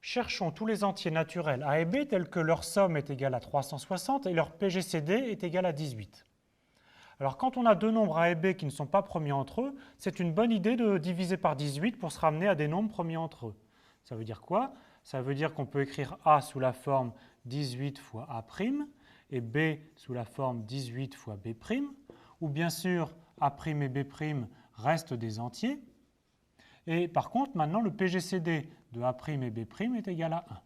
cherchons tous les entiers naturels A et B tels que leur somme est égale à 360 et leur PGCD est égal à 18. Alors quand on a deux nombres A et B qui ne sont pas premiers entre eux, c'est une bonne idée de diviser par 18 pour se ramener à des nombres premiers entre eux. Ça veut dire quoi? Ça veut dire qu'on peut écrire A sous la forme 18 fois A' et B sous la forme 18 fois B', ou bien sûr A' et B' restent des entiers. Et par contre, maintenant, le PGCD de A' et B' est égal à 1.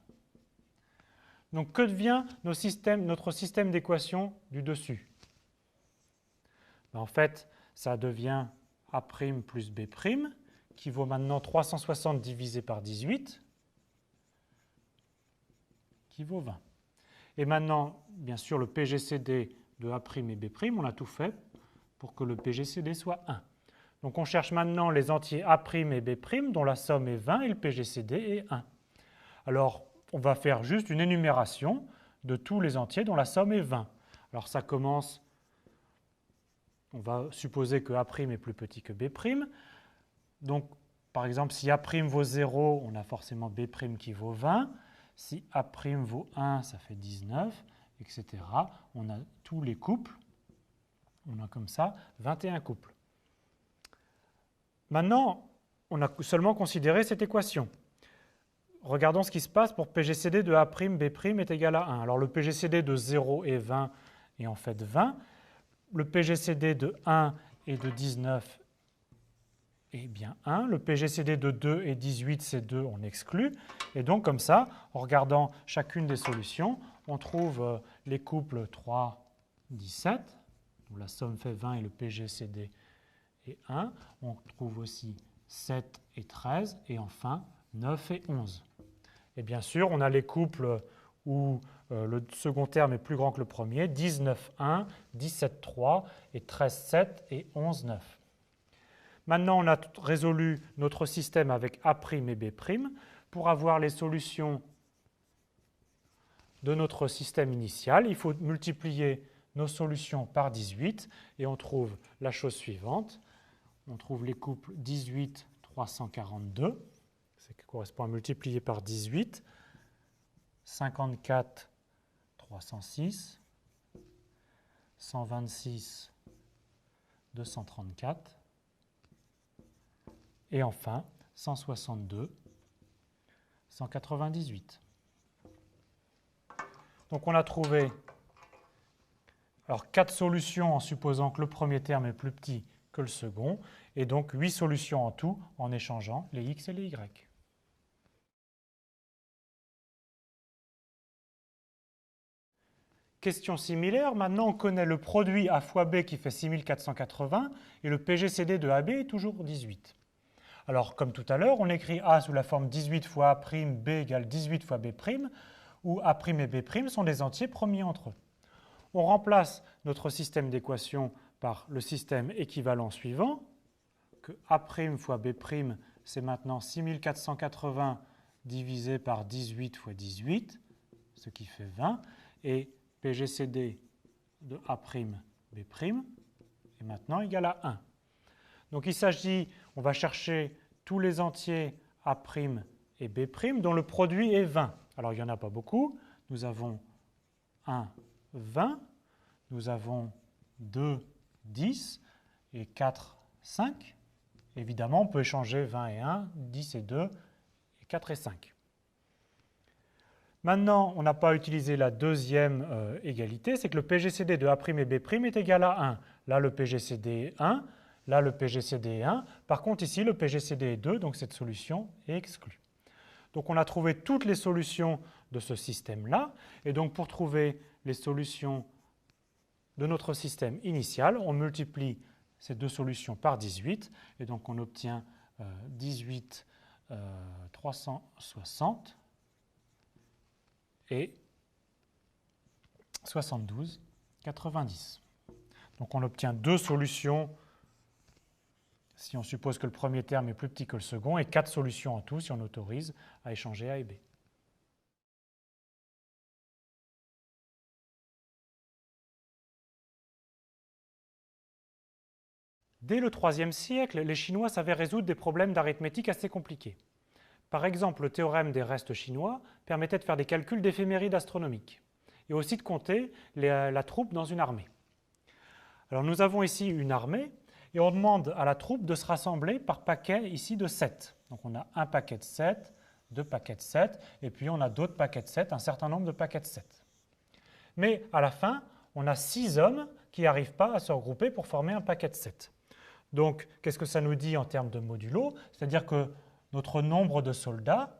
Donc, que devient notre système d'équations du dessus? En fait, ça devient A' plus B' qui vaut maintenant 360 divisé par 18, qui vaut 20. Et maintenant, bien sûr, le PGCD de A' et B', on a tout fait pour que le PGCD soit 1. Donc on cherche maintenant les entiers A' et B' dont la somme est 20 et le PGCD est 1. Alors, on va faire juste une énumération de tous les entiers dont la somme est 20. Alors ça commence, on va supposer que A' est plus petit que B'. Donc, par exemple, si A' vaut 0, on a forcément B' qui vaut 20. Si A' vaut 1, ça fait 19, etc. On a tous les couples. On a comme ça 21 couples. Maintenant, on a seulement considéré cette équation. Regardons ce qui se passe pour PGCD de A', B' est égal à 1. Alors le PGCD de 0 et 20 est en fait 20. Le PGCD de 1 et de 19 est bien 1. Le PGCD de 2 et 18, c'est 2, on exclut. Et donc comme ça, en regardant chacune des solutions, on trouve les couples 3, 17, où la somme fait 20 et le PGCD est 1. On trouve aussi 7 et 13, et enfin 9 et 11. Et bien sûr, on a les couples où le second terme est plus grand que le premier, 19, 1, 17, 3, et 13, 7, et 11, 9. Maintenant, on a résolu notre système avec A' et B'. Pour avoir les solutions de notre système initial, il faut multiplier nos solutions par 18, et on trouve la chose suivante. On trouve les couples 18, 342, ce qui correspond à multiplier par 18, 54, 306, 126, 234, et enfin 162, 198. Donc on a trouvé 4 solutions en supposant que le premier terme est plus petit que le second, et donc 8 solutions en tout en échangeant les x et les y. Question similaire, maintenant on connaît le produit A fois B qui fait 6480 et le PGCD de AB est toujours 18. Alors comme tout à l'heure, on écrit A sous la forme 18 fois A', B égale 18 fois B', où A' et B' sont des entiers premiers entre eux. On remplace notre système d'équations par le système équivalent suivant, que A' fois B', c'est maintenant 6480 divisé par 18 fois 18, ce qui fait 20, et PGCD de A', B' est maintenant égal à 1. Donc il s'agit, on va chercher tous les entiers A' et B' dont le produit est 20. Alors il n'y en a pas beaucoup. Nous avons 1, 20. Nous avons 2, 10 et 4, 5. Évidemment, on peut échanger 20 et 1, 10 et 2, et 4 et 5. Maintenant, on n'a pas utilisé la deuxième égalité, c'est que le PGCD de A' et B' est égal à 1. Là, le PGCD est 1. Là, le PGCD est 1. Par contre, ici, le PGCD est 2, donc cette solution est exclue. Donc, on a trouvé toutes les solutions de ce système-là. Et donc, pour trouver les solutions de notre système initial, on multiplie ces deux solutions par 18. Et donc, on obtient 18, 360 et 72, 90. Donc, on obtient deux solutions si on suppose que le premier terme est plus petit que le second, et 4 solutions en tout si on autorise à échanger A et B. Dès le IIIe siècle, les Chinois savaient résoudre des problèmes d'arithmétique assez compliqués. Par exemple, le théorème des restes chinois permettait de faire des calculs d'éphémérides astronomiques et aussi de compter la troupe dans une armée. Alors nous avons ici une armée et on demande à la troupe de se rassembler par paquet ici de 7. Donc on a un paquet de 7, deux paquets de 7, et puis on a d'autres paquets de 7, un certain nombre de paquets de 7. Mais à la fin, on a 6 hommes qui n'arrivent pas à se regrouper pour former un paquet de 7. Donc, qu'est-ce que ça nous dit en termes de modulo? C'est-à-dire que notre nombre de soldats,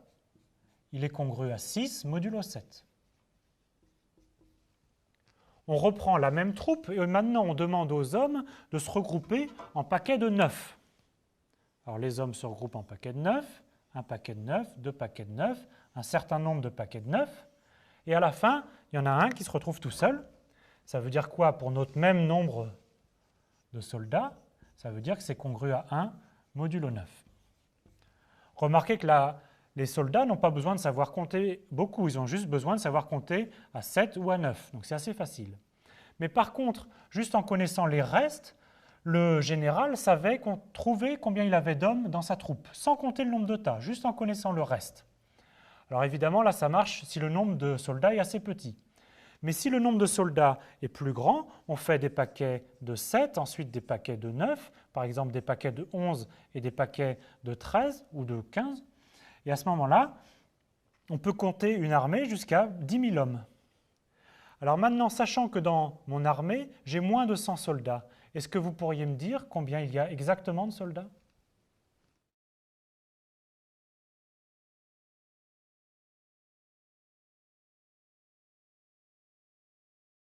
il est congru à 6 modulo 7. On reprend la même troupe et maintenant on demande aux hommes de se regrouper en paquets de 9. Alors les hommes se regroupent en paquets de 9, un paquet de 9, deux paquets de 9, un certain nombre de paquets de 9. Et à la fin, il y en a un qui se retrouve tout seul. Ça veut dire quoi pour notre même nombre de soldats? Ça veut dire que c'est congru à 1 modulo 9. Remarquez que les soldats n'ont pas besoin de savoir compter beaucoup, ils ont juste besoin de savoir compter à 7 ou à 9, donc c'est assez facile. Mais par contre, juste en connaissant les restes, le général savait trouver combien il avait d'hommes dans sa troupe, sans compter le nombre de tas, juste en connaissant le reste. Alors évidemment, là, ça marche si le nombre de soldats est assez petit. Mais si le nombre de soldats est plus grand, on fait des paquets de 7, ensuite des paquets de 9, par exemple des paquets de 11 et des paquets de 13 ou de 15. Et à ce moment-là, on peut compter une armée jusqu'à 10 000 hommes. Alors maintenant, sachant que dans mon armée, j'ai moins de 100 soldats, est-ce que vous pourriez me dire combien il y a exactement de soldats?